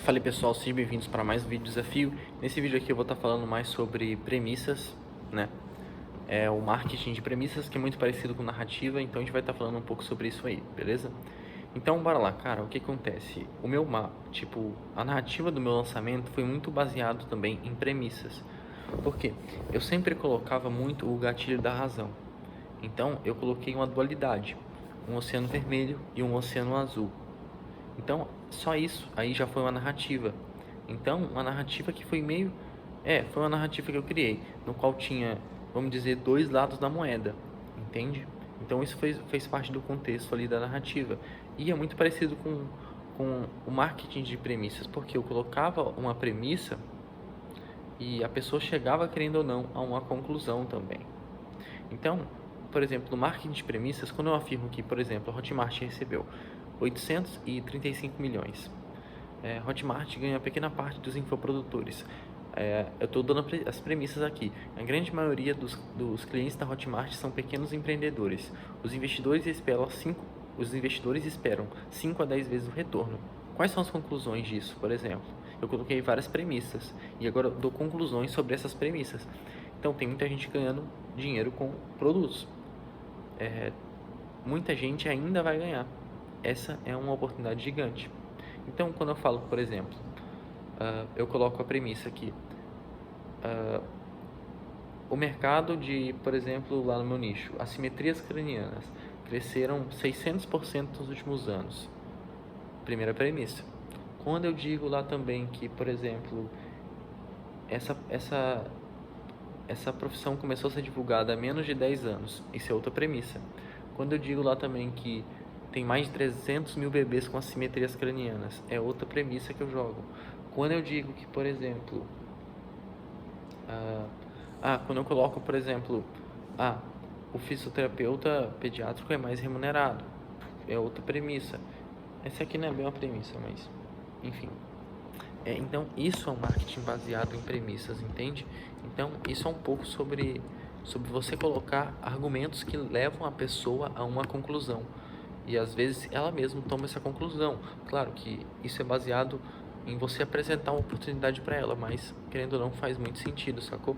Fala aí, pessoal, sejam bem-vindos para mais um vídeo desafio. Nesse vídeo aqui eu vou estar falando mais sobre premissas, né? O marketing de premissas, que é muito parecido com narrativa, então a gente vai estar falando um pouco sobre isso aí, beleza? Então bora lá, cara, o que acontece? A narrativa do meu lançamento foi muito baseado também em premissas. Por quê? Eu sempre colocava muito o gatilho da razão. Então eu coloquei uma dualidade, um oceano vermelho e um oceano azul. Então, só isso aí já foi uma narrativa. Então, uma narrativa que foi meio... foi uma narrativa que eu criei, no qual tinha, vamos dizer, dois lados da moeda, entende? Então, isso fez parte do contexto ali da narrativa. E é muito parecido com o marketing de premissas, porque eu colocava uma premissa e a pessoa chegava, querendo ou não, a uma conclusão também. Então, por exemplo, no marketing de premissas, quando eu afirmo que, por exemplo, a Hotmart recebeu 835 milhões, Hotmart ganha uma pequena parte dos infoprodutores. Eu estou dando as premissas aqui. A grande maioria dos clientes da Hotmart são pequenos empreendedores. Os investidores esperam 5 a 10 vezes o retorno. Quais são as conclusões disso, por exemplo? Eu coloquei várias premissas e agora eu dou conclusões sobre essas premissas. Então, tem muita gente ganhando dinheiro com produtos. Muita gente ainda vai ganhar. Essa é uma oportunidade gigante. Então, quando eu falo, por exemplo, eu coloco a premissa aqui. O mercado de, por exemplo, lá no meu nicho, assimetrias cranianas, cresceram 600% nos últimos anos. Primeira premissa. Quando eu digo lá também que, por exemplo, essa profissão começou a ser divulgada há menos de 10 anos, isso é outra premissa. Quando eu digo lá também que tem mais de 300 mil bebês com assimetrias cranianas, é outra premissa que eu jogo. Quando eu digo que, por exemplo, quando eu coloco, por exemplo, o fisioterapeuta pediátrico é mais remunerado, é outra premissa. Essa aqui não é bem uma premissa, mas enfim. Então, isso é um marketing baseado em premissas, entende? Então, isso é um pouco sobre você colocar argumentos que levam a pessoa a uma conclusão. E às vezes ela mesma toma essa conclusão. Claro que isso é baseado em você apresentar uma oportunidade para ela, mas querendo ou não faz muito sentido, sacou?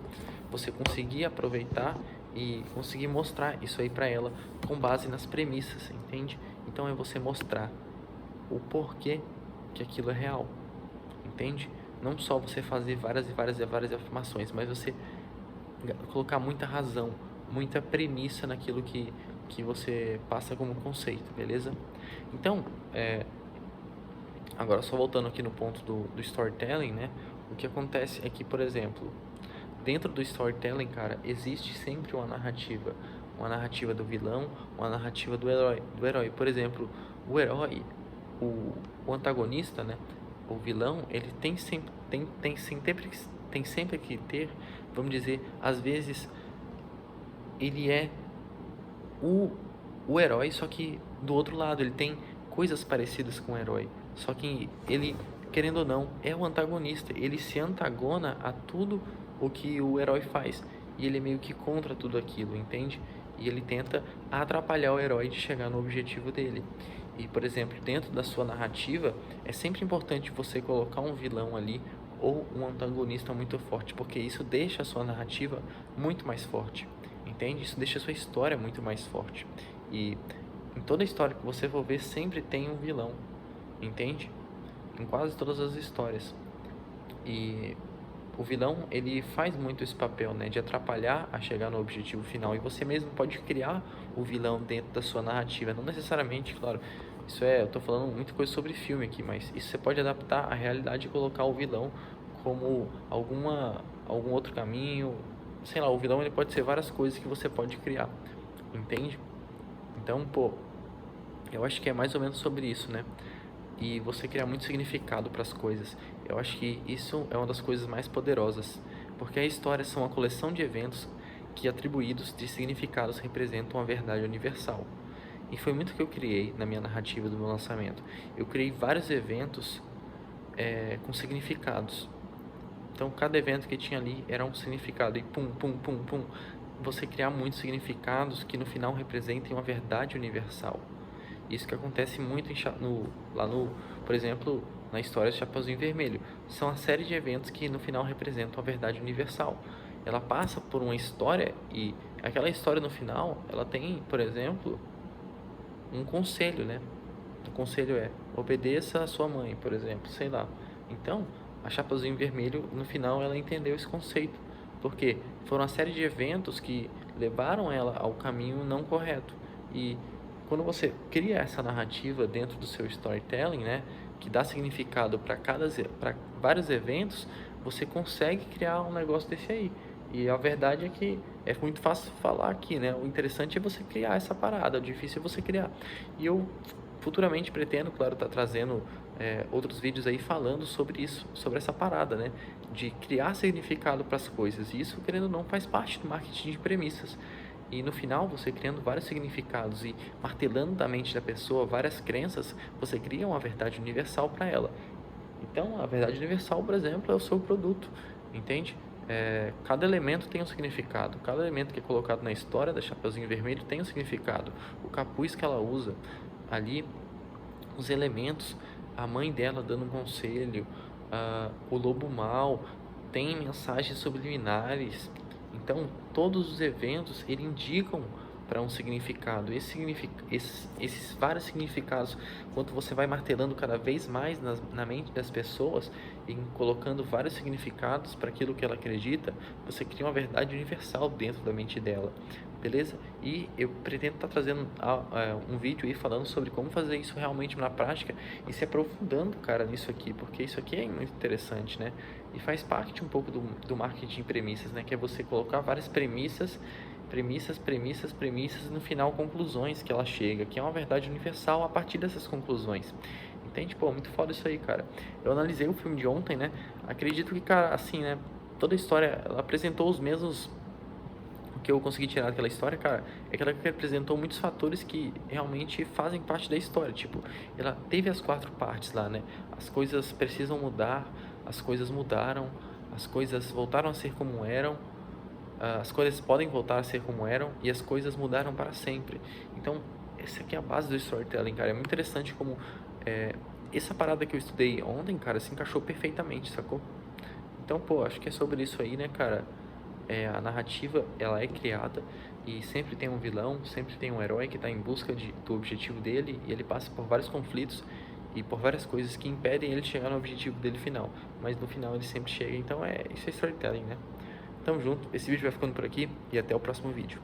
Você conseguir aproveitar e conseguir mostrar isso aí para ela com base nas premissas, entende? Então é você mostrar o porquê que aquilo é real, entende? Não só você fazer várias afirmações, mas você colocar muita razão, muita premissa naquilo que você passa como conceito, beleza? Então, agora só voltando aqui no ponto do storytelling, né? O que acontece é que, por exemplo, dentro do storytelling, cara, existe sempre uma narrativa do vilão, uma narrativa do herói. Por exemplo, o herói, o antagonista, né? O vilão, ele tem sempre que ter, vamos dizer, às vezes ele é o herói, só que do outro lado ele tem coisas parecidas com o herói, só que ele, querendo ou não, é o antagonista, ele se antagona a tudo o que o herói faz, e ele é meio que contra tudo aquilo, entende? E ele tenta atrapalhar o herói de chegar no objetivo dele. E, por exemplo, dentro da sua narrativa, é sempre importante você colocar um vilão ali ou um antagonista muito forte, porque isso deixa a sua narrativa muito mais forte, entende? Isso deixa a sua história muito mais forte. E em toda história que você for ver, sempre tem um vilão, entende? Em quase todas as histórias. E o vilão, ele faz muito esse papel, né, de atrapalhar a chegar no objetivo final, e você mesmo pode criar o vilão dentro da sua narrativa, não necessariamente, claro, eu tô falando muita coisa sobre filme aqui, mas isso você pode adaptar à realidade e colocar o vilão como algum outro caminho, sei lá, o vilão ele pode ser várias coisas que você pode criar, entende? Então, eu acho que é mais ou menos sobre isso, né? E você criar muito significado para as coisas. Eu acho que isso é uma das coisas mais poderosas, porque as histórias são uma coleção de eventos que, atribuídos de significados, representam a verdade universal. E foi muito que eu criei na minha narrativa do meu lançamento. Eu criei vários eventos com significados. Então, cada evento que tinha ali era um significado, e pum, pum, pum, pum. Você criar muitos significados que no final representem uma verdade universal. Isso que acontece muito por exemplo, na história do Chapeuzinho Vermelho. São a série de eventos que no final representam a verdade universal. Ela passa por uma história e aquela história no final, ela tem, por exemplo, um conselho, né? O conselho é: obedeça a sua mãe, por exemplo, sei lá. Então, a Chapeuzinho Vermelho, no final, ela entendeu esse conceito, porque foram uma série de eventos que levaram ela ao caminho não correto. E quando você cria essa narrativa dentro do seu storytelling, né, que dá significado para vários eventos, você consegue criar um negócio desse aí. E a verdade é que é muito fácil falar aqui, né? O interessante é você criar essa parada, o difícil é você criar. E eu futuramente pretendo, claro, estar trazendo outros vídeos aí falando sobre isso, sobre essa parada, né? De criar significado para as coisas. E isso, querendo ou não, faz parte do marketing de premissas. E no final, você criando vários significados e martelando da mente da pessoa várias crenças, você cria uma verdade universal para ela. Então, a verdade universal, por exemplo, é o seu produto, entende? Cada elemento tem um significado, cada elemento que é colocado na história da Chapeuzinho Vermelho tem um significado. O capuz que ela usa ali, os elementos, a mãe dela dando um conselho, o lobo mau, tem mensagens subliminares. Então, todos os eventos, ele indicam para um significado. Esses vários significados, quando você vai martelando cada vez mais na mente das pessoas e colocando vários significados para aquilo que ela acredita, você cria uma verdade universal dentro da mente dela, beleza? E eu pretendo estar trazendo um vídeo aí falando sobre como fazer isso realmente na prática e se aprofundando, cara, nisso aqui, porque isso aqui é muito interessante, né? E faz parte um pouco do marketing premissas, né? Que é você colocar várias premissas, e no final conclusões que ela chega, que é uma verdade universal a partir dessas conclusões. Entende? Pô, muito foda isso aí, cara. Eu analisei o filme de ontem, né? Acredito que, cara, assim, né? Toda a história, ela apresentou os mesmos. O que eu consegui tirar daquela história, cara, é que ela representou muitos fatores que realmente fazem parte da história. Tipo, ela teve as 4 partes lá, né? As coisas precisam mudar, as coisas mudaram, as coisas voltaram a ser como eram, as coisas podem voltar a ser como eram e as coisas mudaram para sempre. Então, essa aqui é a base do storytelling, cara. É muito interessante como essa parada que eu estudei ontem, cara, se encaixou perfeitamente, sacou? Então, pô, acho que é sobre isso aí, né, cara? A narrativa, ela é criada e sempre tem um vilão, sempre tem um herói que está em busca do objetivo dele e ele passa por vários conflitos e por várias coisas que impedem ele de chegar no objetivo dele final. Mas no final ele sempre chega, então isso é storytelling, né? Tamo junto, esse vídeo vai ficando por aqui e até o próximo vídeo.